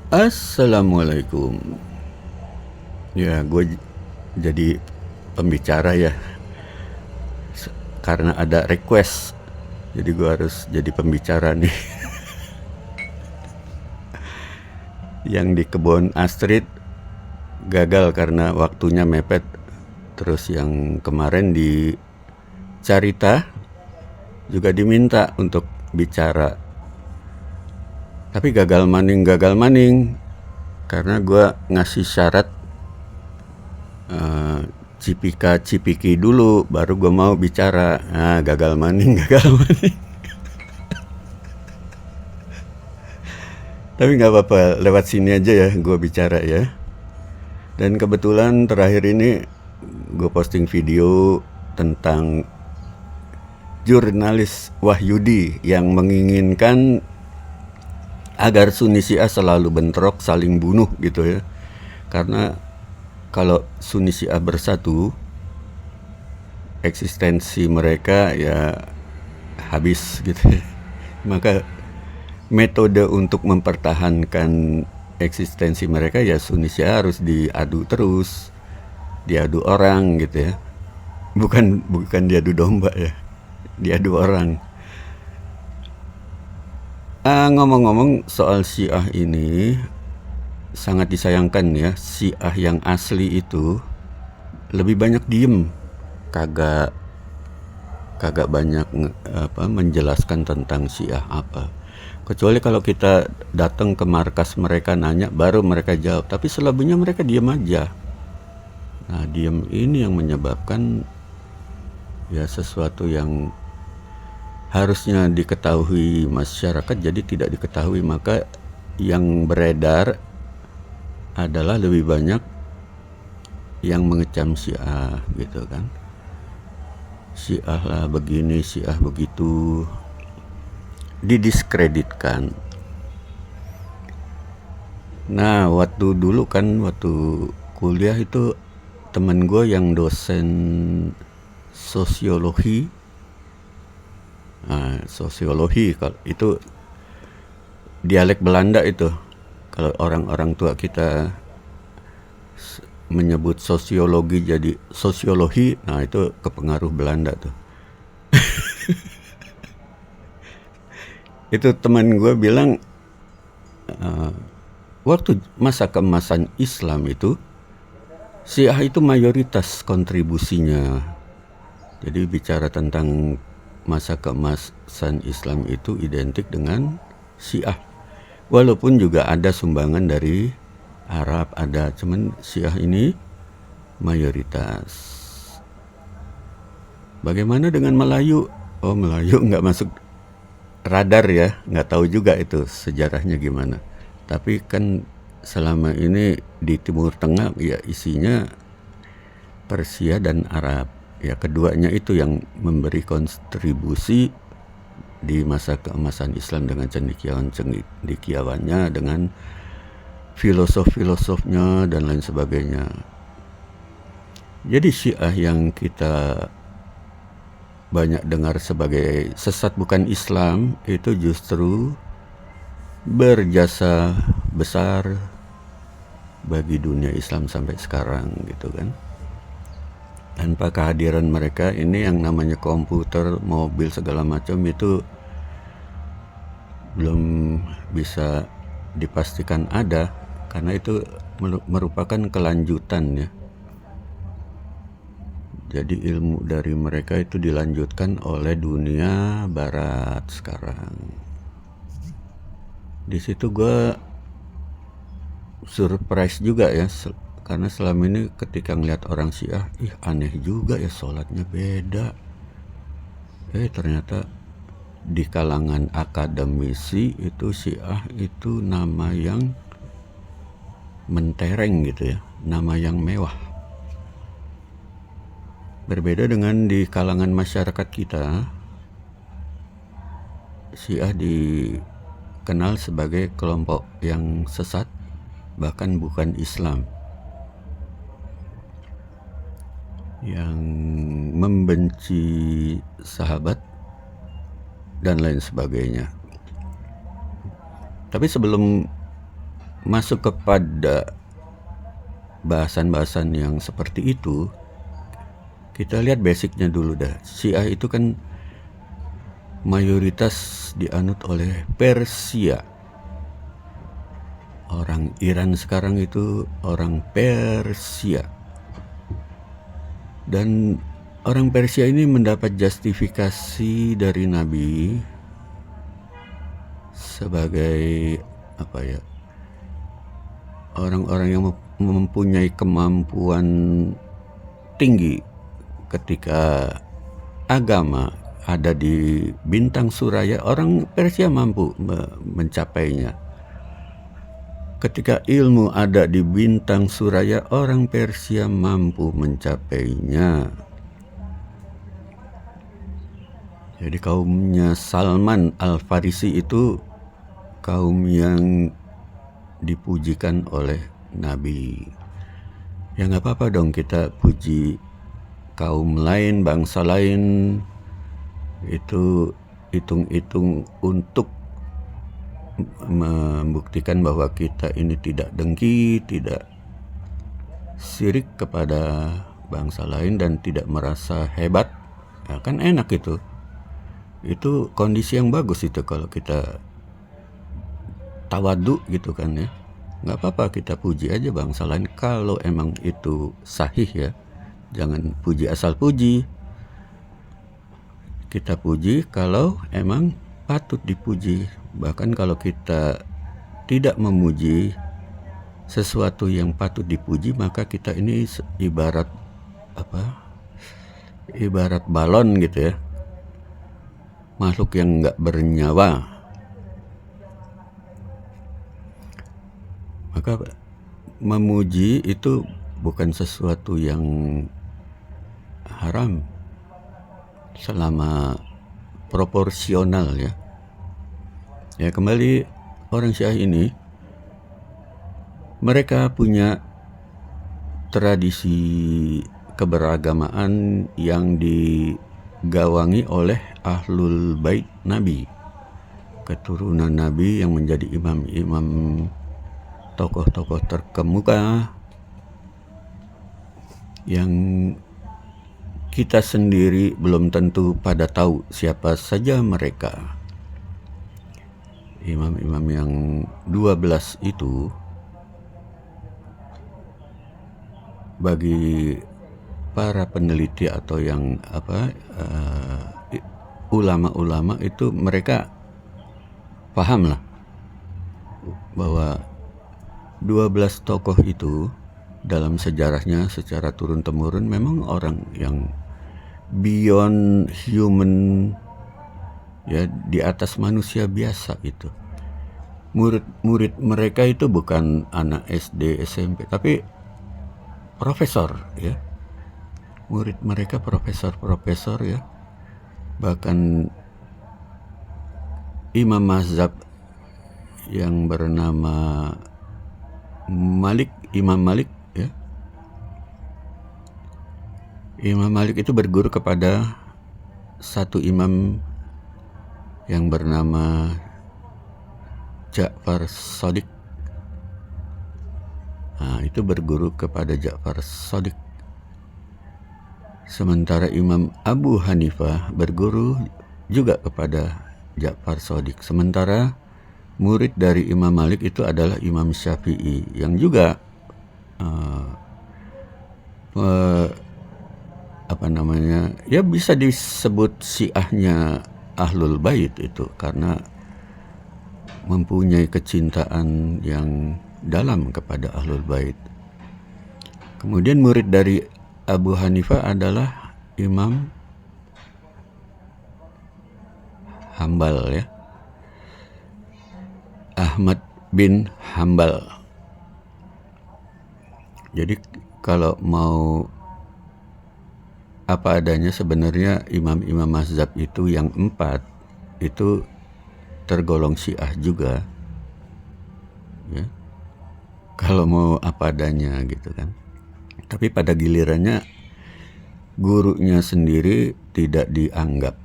Assalamualaikum. Ya, gue jadi pembicara ya, karena ada request. Jadi gue harus jadi pembicara nih. Yang di kebun Astrid gagal karena waktunya mepet. Terus yang kemarin di Carita juga diminta untuk bicara. Tapi gagal maning. Karena gue ngasih syarat cipika-cipiki dulu baru gue mau bicara. Nah, gagal maning. Tapi nggak apa-apa, lewat sini aja ya gue bicara ya. Dan kebetulan terakhir ini gue posting video tentang jurnalis Wahyudi yang menginginkan agar Sunni Syiah selalu bentrok, saling bunuh gitu ya. Karena kalau Sunni Syiah bersatu, eksistensi mereka ya habis gitu ya. Maka metode untuk mempertahankan eksistensi mereka ya Sunni Syiah harus diadu terus, diadu orang gitu ya. Bukan diadu domba ya, diadu orang. Ngomong-ngomong soal Syiah ini, sangat disayangkan ya, Syiah yang asli itu lebih banyak diem, kagak banyak menjelaskan tentang Syiah apa. Kecuali kalau kita datang ke markas mereka nanya, baru mereka jawab. Tapi selebihnya mereka diem aja. Nah, diem ini yang menyebabkan ya sesuatu yang harusnya diketahui masyarakat jadi tidak diketahui. Maka yang beredar adalah lebih banyak yang mengecam Syiah gitu kan. Syiah lah begini, Syiah begitu, didiskreditkan. Nah, waktu kuliah itu temen gue yang dosen sosiologi, kalau itu dialek Belanda itu. Kalau orang-orang tua kita menyebut sosiologi jadi sosiologi, nah itu kepengaruh Belanda tuh. Itu teman gue bilang waktu masa keemasan Islam itu Syiah itu mayoritas kontribusinya. Jadi bicara tentang masa keemasan Islam itu identik dengan Syiah. Walaupun juga ada sumbangan dari Arab ada, cuman Syiah ini mayoritas. Bagaimana dengan Melayu? Oh, Melayu nggak masuk radar ya, nggak tahu juga itu sejarahnya gimana. Tapi kan selama ini di Timur Tengah ya isinya Persia dan Arab. Ya keduanya itu yang memberi kontribusi di masa keemasan Islam dengan cendekiawannya, dengan filosof-filosofnya dan lain sebagainya. Jadi Syiah yang kita banyak dengar sebagai sesat bukan Islam itu justru berjasa besar bagi dunia Islam sampai sekarang gitu kan. Tanpa kehadiran mereka ini yang namanya komputer, mobil segala macam itu belum bisa dipastikan ada, karena itu merupakan kelanjutan ya. Jadi ilmu dari mereka itu dilanjutkan oleh dunia barat sekarang. Di situ gue surprise juga ya, karena selama ini ketika ngeliat orang Syiah, aneh juga ya sholatnya beda. Ternyata di kalangan akademisi itu Syiah itu nama yang mentereng gitu ya, nama yang mewah. Berbeda dengan di kalangan masyarakat kita, Syiah dikenal sebagai kelompok yang sesat, bahkan bukan Islam, yang membenci sahabat dan lain sebagainya. Tapi sebelum masuk kepada bahasan-bahasan yang seperti itu, kita lihat basicnya dulu dah. Syiah itu kan mayoritas dianut oleh Persia. Orang Iran sekarang itu orang Persia. Dan orang Persia ini mendapat justifikasi dari Nabi sebagai orang-orang yang mempunyai kemampuan tinggi ketika agama ada di bintang suraya, orang Persia mampu mencapainya. Ketika ilmu ada di bintang suraya, orang Persia mampu mencapainya. Jadi kaumnya Salman Al-Farisi itu kaum yang dipujikan oleh Nabi. Ya nggak apa-apa dong kita puji kaum lain, bangsa lain. Itu hitung-hitung untuk membuktikan bahwa kita ini tidak dengki, tidak sirik kepada bangsa lain dan tidak merasa hebat. Ya, kan enak itu. Itu kondisi yang bagus itu kalau kita tawadu gitu kan ya. Nggak apa-apa kita puji aja bangsa lain kalau emang itu sahih ya. Jangan puji asal puji. Kita puji kalau emang patut dipuji. Bahkan kalau kita tidak memuji sesuatu yang patut dipuji, maka kita ini ibarat ibarat balon gitu ya, makhluk yang nggak bernyawa. Maka memuji itu bukan sesuatu yang haram selama proporsional ya. Ya kembali orang Syiah ini mereka punya tradisi keberagamaan yang digawangi oleh Ahlul Bait Nabi, keturunan Nabi yang menjadi imam-imam, tokoh-tokoh terkemuka yang kita sendiri belum tentu pada tahu siapa saja mereka. Imam-imam yang 12 itu bagi para peneliti atau yang ulama-ulama itu mereka paham lah bahwa 12 tokoh itu dalam sejarahnya secara turun-temurun memang orang yang beyond human ya, di atas manusia biasa itu. Murid mereka itu bukan anak SD, SMP, tapi profesor ya. Murid mereka profesor ya. Bahkan imam mazhab yang bernama Imam Malik ya. Imam Malik itu berguru kepada satu imam yang bernama Ja'far Shadiq. Nah, itu berguru kepada Ja'far Shadiq. Sementara Imam Abu Hanifah berguru juga kepada Ja'far Shadiq. Sementara murid dari Imam Malik itu adalah Imam Syafi'i yang juga ya bisa disebut Syiahnya Ahlul Bait itu karena mempunyai kecintaan yang dalam kepada Ahlul Bait. Kemudian murid dari Abu Hanifah adalah Imam Hambal ya, Ahmad bin Hambal. Jadi kalau mau apa adanya sebenarnya imam-imam mazhab itu yang 4 itu tergolong Syiah juga ya, kalau mau apa adanya gitu kan. Tapi pada gilirannya gurunya sendiri tidak dianggap,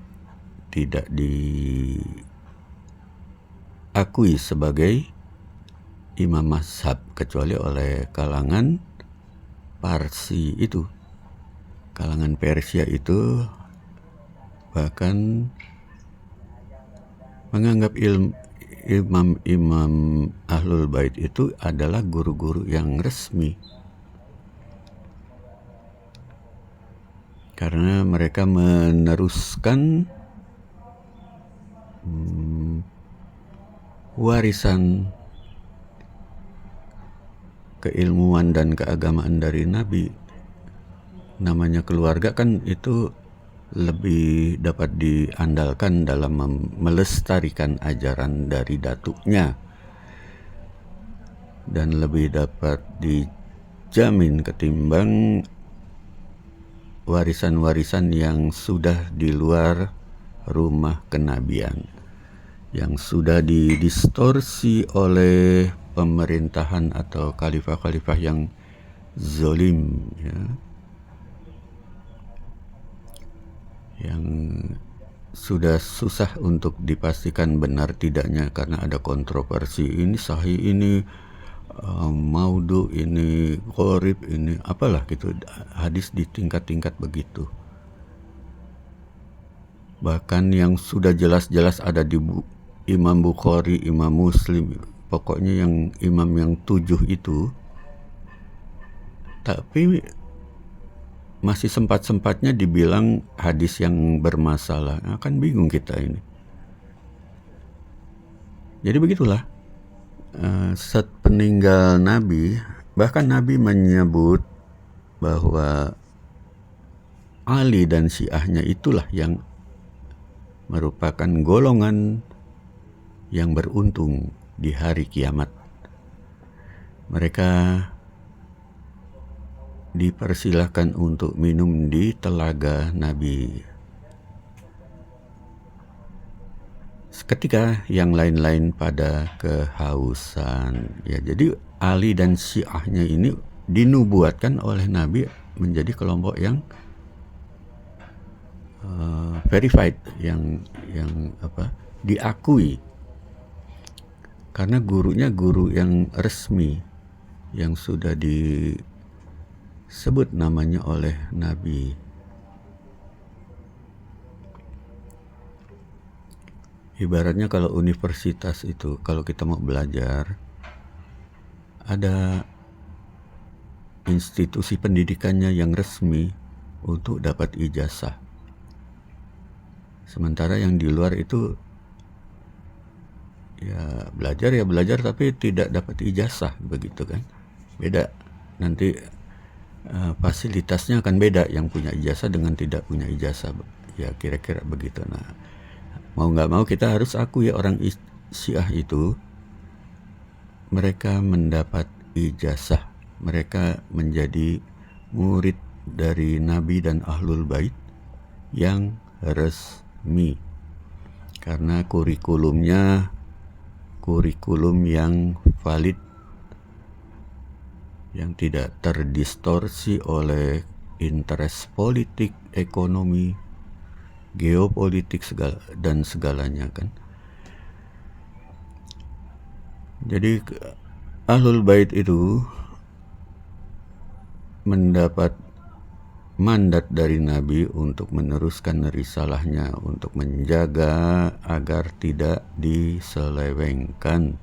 tidak diakui sebagai imam mazhab, kecuali oleh kalangan Parsi itu. Kalangan Persia itu bahkan menganggap imam-imam Ahlul Bait itu adalah guru-guru yang resmi, karena mereka meneruskan warisan keilmuan dan keagamaan dari Nabi. Namanya keluarga kan itu lebih dapat diandalkan dalam melestarikan ajaran dari datuknya, dan lebih dapat dijamin ketimbang warisan-warisan yang sudah di luar rumah kenabian, yang sudah didistorsi oleh pemerintahan atau khalifah-khalifah yang zolim, ya, yang sudah susah untuk dipastikan benar tidaknya karena ada kontroversi, ini sahih, ini maudu, ini gharib, ini apalah gitu, hadis di tingkat-tingkat begitu. Bahkan yang sudah jelas-jelas ada di Imam Bukhari, Imam Muslim, pokoknya yang imam yang 7 itu, tapi masih sempat-sempatnya dibilang hadis yang bermasalah. Nah, kan bingung kita ini. Jadi begitulah, saat peninggal Nabi, bahkan Nabi menyebut bahwa Ali dan Syiahnya itulah yang merupakan golongan yang beruntung di hari kiamat. Mereka dipersilahkan untuk minum di telaga Nabi. Ketika yang lain-lain pada kehausan. Ya, jadi Ali dan Syiahnya ini dinubuatkan oleh Nabi menjadi kelompok yang verified, yang diakui, karena gurunya guru yang resmi, yang sudah disebut namanya oleh Nabi. Ibaratnya kalau universitas itu, kalau kita mau belajar, ada institusi pendidikannya yang resmi untuk dapat ijazah. Sementara yang di luar itu ya belajar tapi tidak dapat ijazah, begitu kan. Beda nanti, fasilitasnya akan beda yang punya ijazah dengan tidak punya ijazah, ya kira-kira begitu. Nah, mau nggak mau kita harus akui orang Syiah itu, mereka mendapat ijazah, mereka menjadi murid dari Nabi dan Ahlul Bait yang resmi, karena kurikulumnya kurikulum yang valid, yang tidak terdistorsi oleh interest politik, ekonomi, geopolitik dan segalanya kan. Jadi Ahlul Bait itu mendapat mandat dari Nabi untuk meneruskan risalahnya, untuk menjaga agar tidak diselewengkan,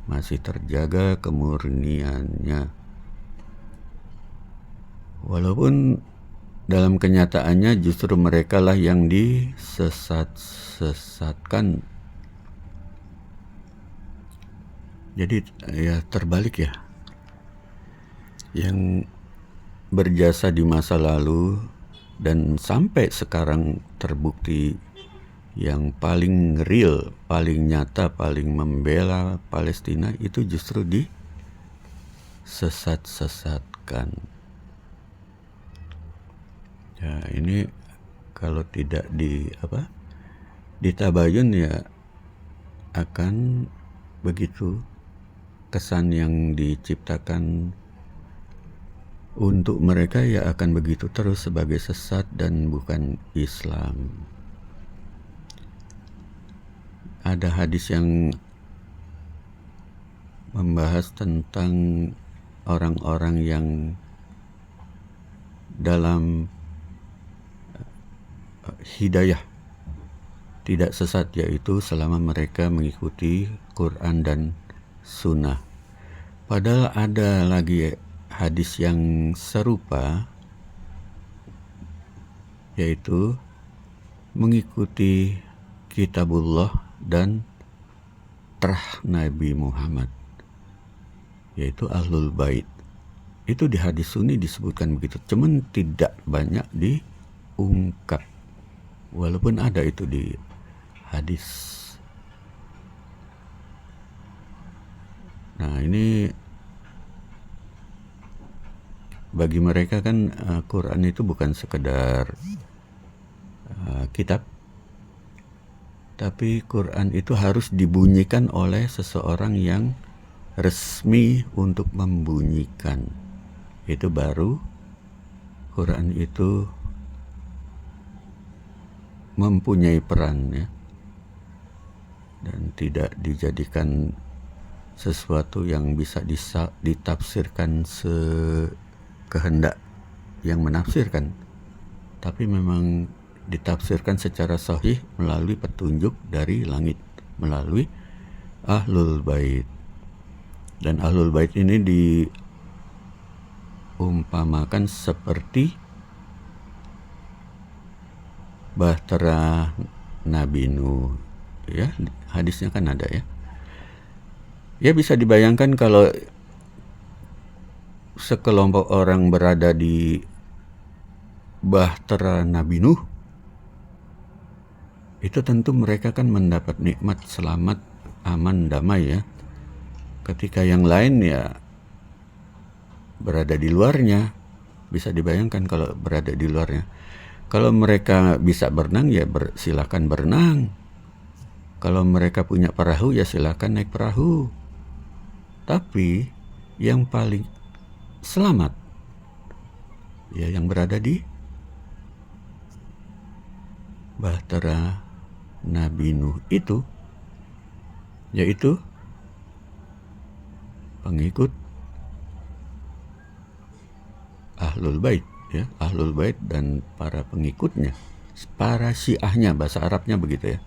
masih terjaga kemurniannya. Walaupun dalam kenyataannya justru mereka lah yang disesatkan. Jadi ya terbalik ya. Yang berjasa di masa lalu dan sampai sekarang terbukti yang paling real, paling nyata, paling membela Palestina itu justru disesat-sesatkan. Ya, ini kalau tidak ditabayun ya akan begitu kesan yang diciptakan untuk mereka, ya akan begitu terus sebagai sesat dan bukan Islam. Ada hadis yang membahas tentang orang-orang yang dalam hidayah tidak sesat, yaitu selama mereka mengikuti Quran dan Sunnah. Padahal ada lagi hadis yang serupa, yaitu mengikuti kitabullah dan terah Nabi Muhammad, yaitu Ahlul Bait. Itu di hadis Sunni disebutkan begitu, cuman tidak banyak diungkap, walaupun ada itu di hadis. Nah, ini bagi mereka kan Quran itu bukan sekedar kitab, tapi Quran itu harus dibunyikan oleh seseorang yang resmi untuk membunyikan. Itu baru Quran itu mempunyai peran, ya, dan tidak dijadikan sesuatu yang bisa ditafsirkan sekehendak yang menafsirkan, tapi memang ditafsirkan secara sahih melalui petunjuk dari langit, melalui Ahlul Bait. Dan Ahlul Bait ini diumpamakan seperti bahtera Nabi Nuh, ya, hadisnya kan ada, ya. Ya, bisa dibayangkan kalau sekelompok orang berada di bahtera Nabi Nuh, itu tentu mereka kan mendapat nikmat selamat, aman, damai, ya. Ketika yang lain ya berada di luarnya, bisa dibayangkan kalau berada di luarnya. Kalau mereka bisa berenang, ya silakan berenang. Kalau mereka punya perahu, ya silakan naik perahu. Tapi yang paling selamat, ya, yang berada di bahtera Nabi Nuh itu, yaitu pengikut Ahlul Bait, ya, Ahlul Bait dan para pengikutnya, para Syiahnya, bahasa Arabnya begitu, ya.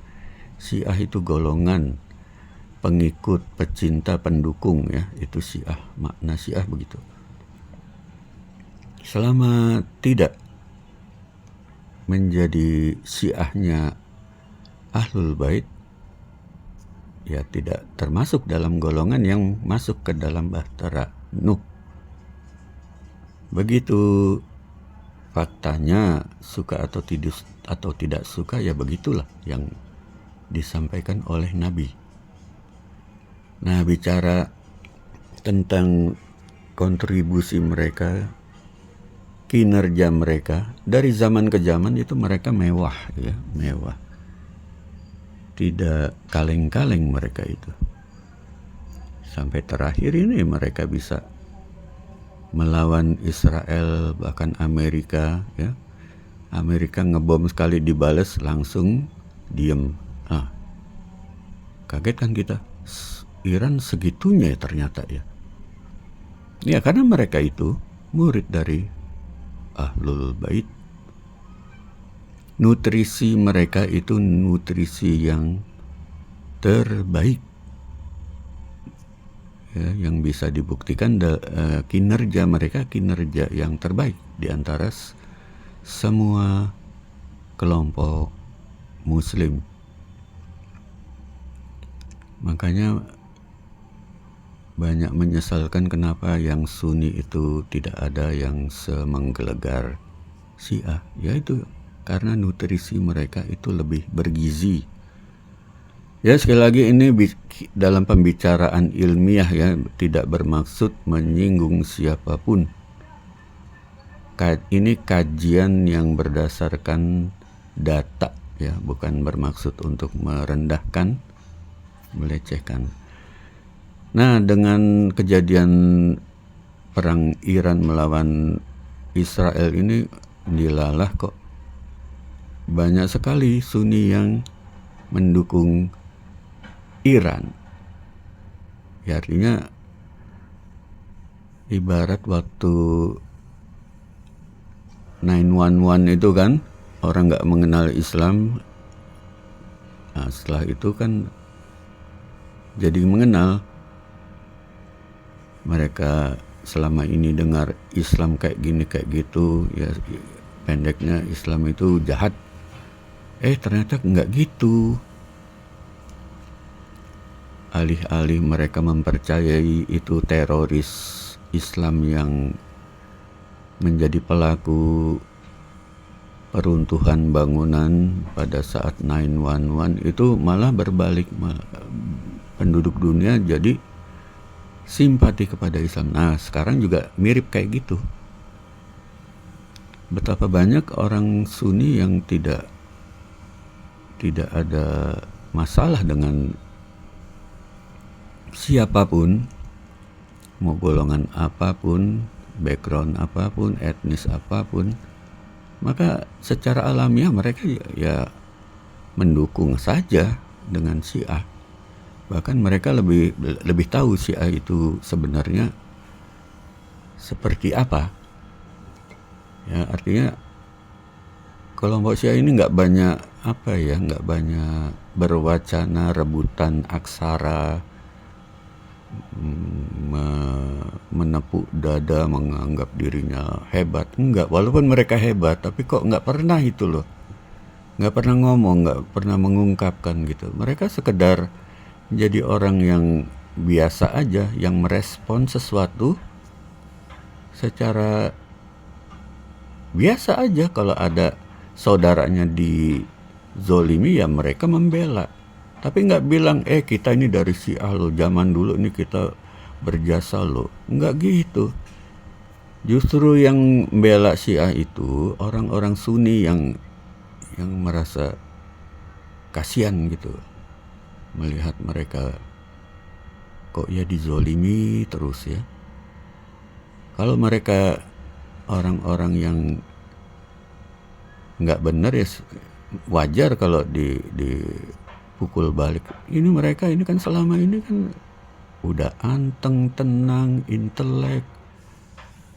Syiah itu golongan pengikut, pecinta, pendukung, ya, itu Syiah, makna Syiah begitu. Selama tidak menjadi Syiahnya Ahlul Bait, ya tidak termasuk dalam golongan yang masuk ke dalam bahtera Nuh. Begitu faktanya, suka atau tidak suka, ya begitulah yang disampaikan oleh Nabi. Nah, bicara tentang kontribusi mereka, kinerja mereka, dari zaman ke zaman itu mereka mewah, ya, mewah. Tidak kaleng-kaleng mereka itu. Sampai terakhir ini mereka bisa melawan Israel, bahkan Amerika, ya. Amerika ngebom sekali dibales langsung diem. Nah, kaget kan kita. Iran segitunya ya ternyata, ya. Ya, karena mereka itu murid dari Ahlul Bait. Nutrisi mereka itu nutrisi yang terbaik, ya, yang bisa dibuktikan kinerja mereka, kinerja yang terbaik di antara semua kelompok Muslim. Makanya banyak menyesalkan kenapa yang Sunni itu tidak ada yang semenggelegar Syiah, yaitu karena nutrisi mereka itu lebih bergizi. Ya, sekali lagi ini dalam pembicaraan ilmiah, ya, tidak bermaksud menyinggung siapapun. Ini kajian yang berdasarkan data, ya, bukan bermaksud untuk merendahkan, melecehkan. Nah, dengan kejadian perang Iran melawan Israel ini, dilalah kok banyak sekali Sunni yang mendukung Iran. Ya, artinya Ibarat waktu 911 itu kan, orang nggak mengenal Islam. Nah, setelah itu kan jadi mengenal. Mereka selama ini dengar Islam kayak gini kayak gitu, ya pendeknya Islam itu jahat. Ternyata nggak gitu. Alih-alih mereka mempercayai itu teroris Islam yang menjadi pelaku peruntuhan bangunan pada saat 911, itu malah berbalik, penduduk dunia jadi simpati kepada Islam. Nah, sekarang juga mirip kayak gitu. Betapa banyak orang Sunni yang tidak ada masalah dengan siapapun, mau golongan apapun, background apapun, etnis apapun, maka secara alamiah mereka ya mendukung saja dengan Syiah. Bahkan mereka lebih tahu Syiah itu sebenarnya seperti apa. Ya, artinya kelompok Syiah ini nggak banyak berwacana rebutan aksara, menepuk dada, menganggap dirinya hebat. Enggak, walaupun mereka hebat, tapi kok nggak pernah itu loh, nggak pernah ngomong, nggak pernah mengungkapkan gitu. Mereka sekedar jadi orang yang biasa aja, yang merespon sesuatu secara biasa aja. Kalau ada saudaranya dizolimi, ya mereka membela. Tapi nggak bilang, kita ini dari Syiah loh, zaman dulu ini kita berjasa loh. Nggak gitu. Justru yang membela Syiah itu orang-orang Sunni yang merasa kasihan gitu, melihat mereka kok ya dizolimi terus ya. Kalau mereka orang-orang yang nggak benar, ya wajar kalau dipukul balik. Ini mereka ini kan selama ini kan udah anteng, tenang, intelek,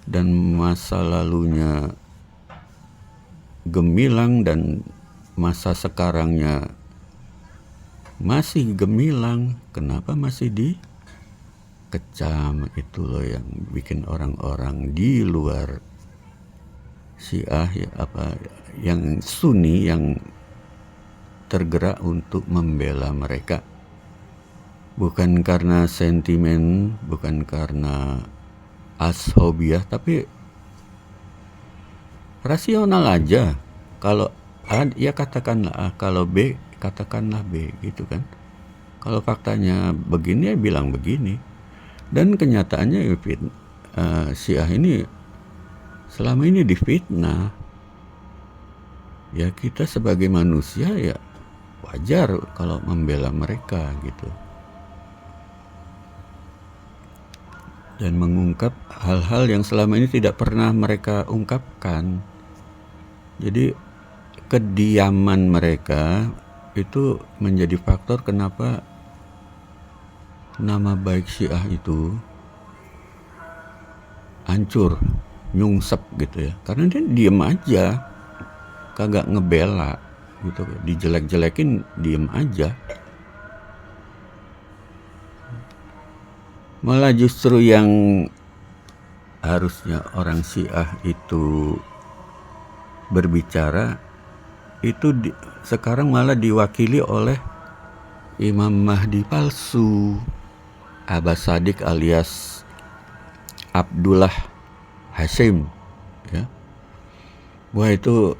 dan masa lalunya gemilang, dan masa sekarangnya masih gemilang. Kenapa masih dikecam? Itu loh yang bikin orang-orang di luar Syiah, yang Sunni, yang tergerak untuk membela mereka. Bukan karena sentimen, bukan karena ashobiah, tapi rasional aja. Kalau A, ya katakanlah A, kalau B, katakanlah B, gitu kan. Kalau faktanya begini, ya bilang begini. Dan kenyataannya Syiah ini selama ini difitnah. Ya kita sebagai manusia ya wajar kalau membela mereka gitu, dan mengungkap hal-hal yang selama ini tidak pernah mereka ungkapkan. Jadi kediaman mereka itu menjadi faktor kenapa nama baik Syiah itu hancur, nyungsep gitu ya. Karena dia diem aja, kagak ngebela gitu, dijelek-jelekin diem aja. Malah justru yang harusnya orang Syiah itu berbicara itu sekarang malah diwakili oleh Imam Mahdi palsu, Abbas Shadiq alias Abdullah Hashim ya. Wah, itu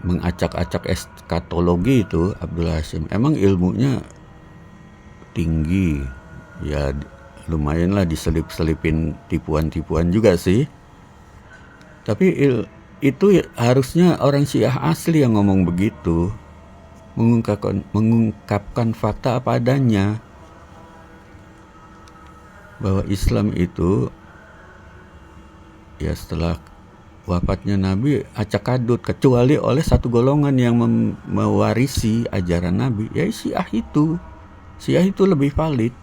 mengacak-acak eskatologi itu Abdullah Hashim. Emang ilmunya tinggi ya, lumayan lah, diselip-selipin tipuan-tipuan juga sih. Tapi itu ya, harusnya orang Syiah asli yang ngomong begitu, mengungkapkan fakta apa adanya, bahwa Islam itu ya setelah wafatnya Nabi acak adut, kecuali oleh satu golongan yang mewarisi ajaran Nabi, ya Syiah itu lebih valid.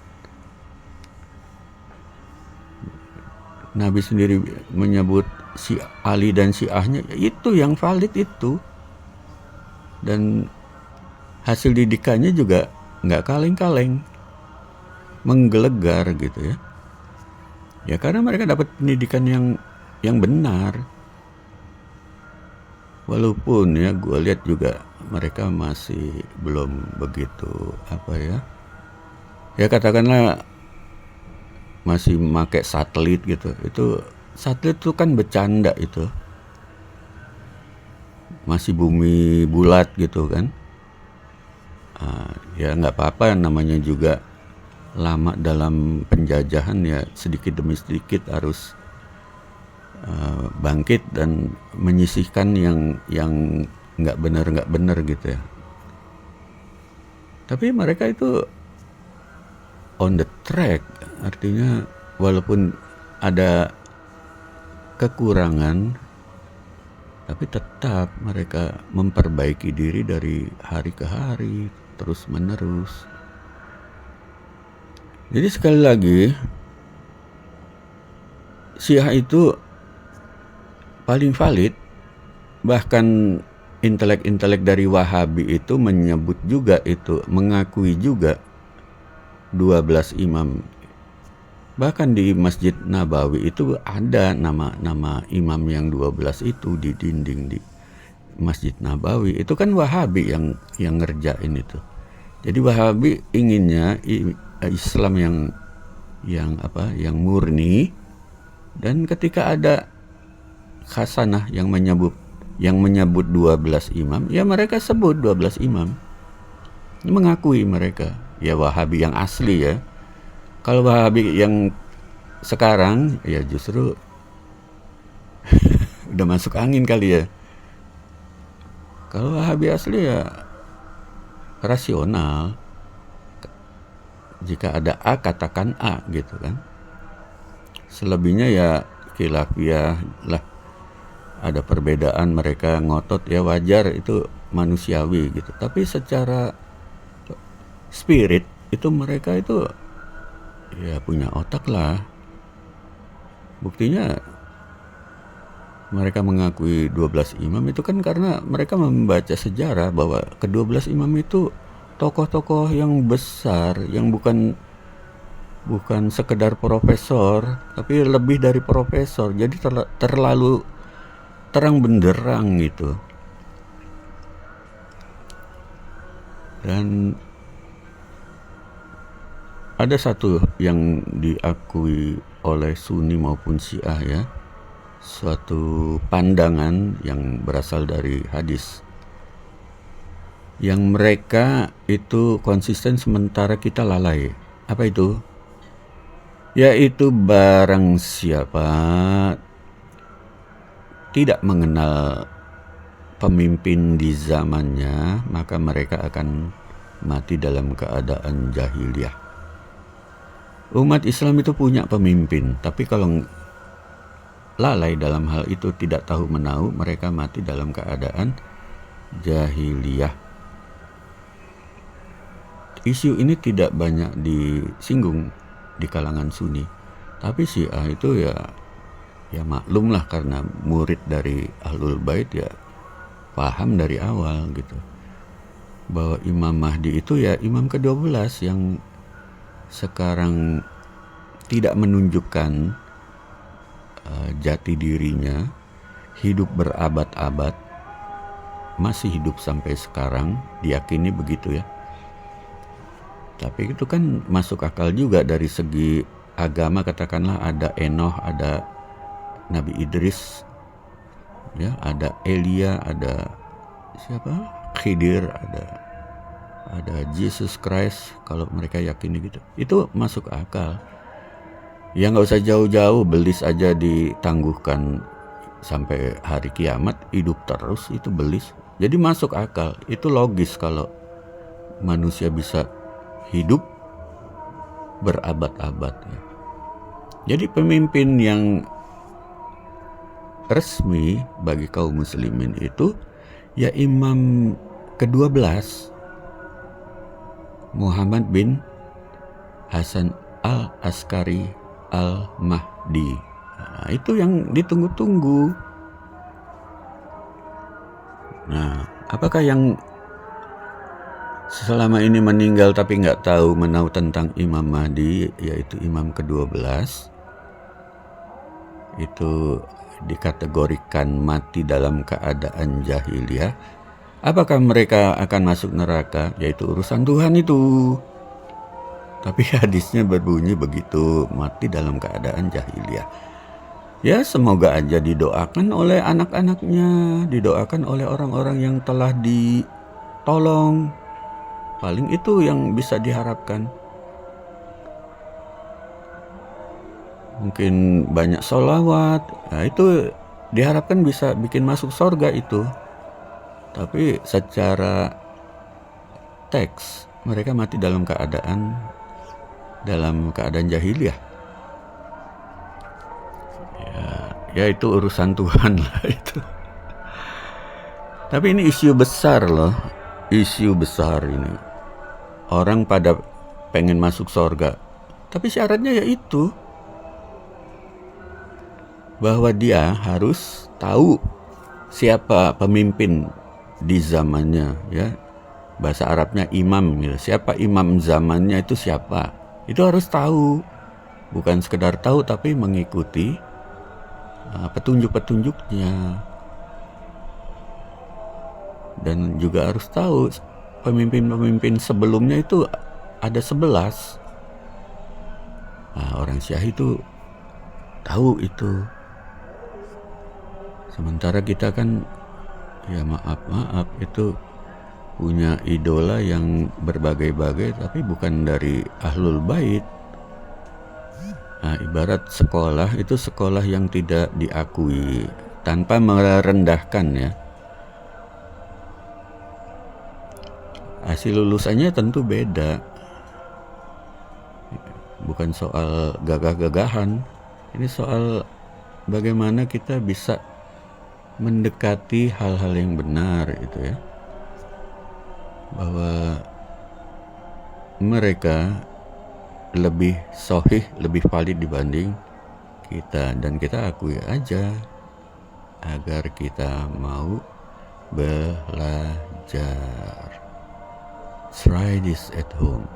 Nabi sendiri menyebut si Ali dan Syiahnya, itu yang valid itu. Dan hasil didikannya juga nggak kaleng-kaleng, menggelegar gitu ya. Ya karena mereka dapat pendidikan yang benar. Walaupun ya gue lihat juga mereka masih belum begitu ya katakanlah masih pakai satelit gitu. Itu satelit itu kan bercanda itu. Masih bumi bulat gitu kan. Ya nggak apa-apa, namanya juga lama dalam penjajahan, ya sedikit demi sedikit harus bangkit dan menyisihkan yang nggak benar gitu ya. Tapi mereka itu on the track, artinya walaupun ada kekurangan, tapi tetap mereka memperbaiki diri dari hari ke hari, terus menerus. Jadi sekali lagi, Syiah itu paling valid. Bahkan intelek-intelek dari Wahabi itu menyebut juga itu, mengakui juga 12 imam. Bahkan di Masjid Nabawi itu ada nama imam yang 12 itu di dinding di Masjid Nabawi. Itu kan Wahabi yang ngerjain itu. Jadi Wahabi inginnya Islam yang murni, dan ketika ada khasanah yang menyebut 12 imam, ya mereka sebut 12 imam. Mengakui mereka, ya Wahabi yang asli ya. Kalau Wahabi yang sekarang ya justru udah masuk angin kali ya. Kalau Wahabi asli ya rasional. Jika ada A, katakan A gitu kan. Selebihnya ya khilafiyah lah. Ada perbedaan, mereka ngotot, ya wajar, itu manusiawi gitu. Tapi secara spirit itu mereka itu ya punya otak lah. Buktinya mereka mengakui 12 imam itu kan karena mereka membaca sejarah bahwa ke-12 imam itu tokoh-tokoh yang besar, yang bukan sekedar profesor, tapi lebih dari profesor. Jadi terlalu terang benderang gitu. Dan ada satu yang diakui oleh Sunni maupun Syiah ya, suatu pandangan yang berasal dari hadis, yang mereka itu konsisten sementara kita lalai. Apa itu? Yaitu barang siapa tidak mengenal pemimpin di zamannya, maka mereka akan mati dalam keadaan jahiliyah. Umat Islam itu punya pemimpin, tapi kalau lalai dalam hal itu, tidak tahu menahu, mereka mati dalam keadaan jahiliyah. Isu ini tidak banyak disinggung di kalangan Sunni, tapi Syiah itu ya maklum lah, karena murid dari Ahlul Bait ya paham dari awal gitu, bahwa Imam Mahdi itu ya imam ke-12 yang sekarang tidak menunjukkan jati dirinya, hidup berabad-abad, masih hidup sampai sekarang, diyakini begitu ya. Tapi itu kan masuk akal juga dari segi agama. Katakanlah ada Enoh, ada Nabi Idris, ya, ada Elia, ada siapa? Khidir, ada Jesus Christ, kalau mereka yakini gitu. Itu masuk akal. Ya nggak usah jauh-jauh, belis aja ditangguhkan sampai hari kiamat, hidup terus, itu belis. Jadi masuk akal, itu logis kalau manusia bisa hidup berabad-abad ya. Jadi pemimpin yang resmi bagi kaum muslimin itu ya Imam ke-12 Muhammad bin Hasan al-Askari al-Mahdi. Nah, itu yang ditunggu-tunggu. Nah, apakah yang selama ini meninggal tapi nggak tahu menahu tentang Imam Mahdi, yaitu Imam ke-12, itu dikategorikan mati dalam keadaan jahiliyah? Apakah mereka akan masuk neraka? Yaitu urusan Tuhan itu. Tapi hadisnya berbunyi begitu, mati dalam keadaan jahiliyah. Ya, semoga aja didoakan oleh anak-anaknya, didoakan oleh orang-orang yang telah ditolong. Paling itu yang bisa diharapkan. Mungkin banyak sholawat, nah itu diharapkan bisa bikin masuk surga itu. Tapi secara teks, mereka mati dalam keadaan jahiliyah. Ya itu urusan Tuhan lah itu. Tapi ini isu besar loh, isu besar ini. Orang pada pengen masuk surga, tapi syaratnya ya itu, bahwa dia harus tahu siapa pemimpin di zamannya, ya. Bahasa Arabnya imam, gitu. Siapa imam zamannya itu siapa? Itu harus tahu. Bukan sekedar tahu tapi mengikuti petunjuk-petunjuknya. Dan juga harus tahu pemimpin-pemimpin sebelumnya itu ada 11. Nah, orang Syiah itu tahu itu. Sementara kita kan ya maaf itu punya idola yang berbagai-bagai tapi bukan dari Ahlul Bait. Nah, ibarat sekolah itu sekolah yang tidak diakui, tanpa merendahkan ya. Hasil lulusannya tentu beda. Bukan soal gagah-gagahan. Ini soal bagaimana kita bisa mendekati hal-hal yang benar itu ya. Bahwa mereka lebih sahih, lebih valid dibanding kita, dan kita akui aja agar kita mau belajar. Try this at home.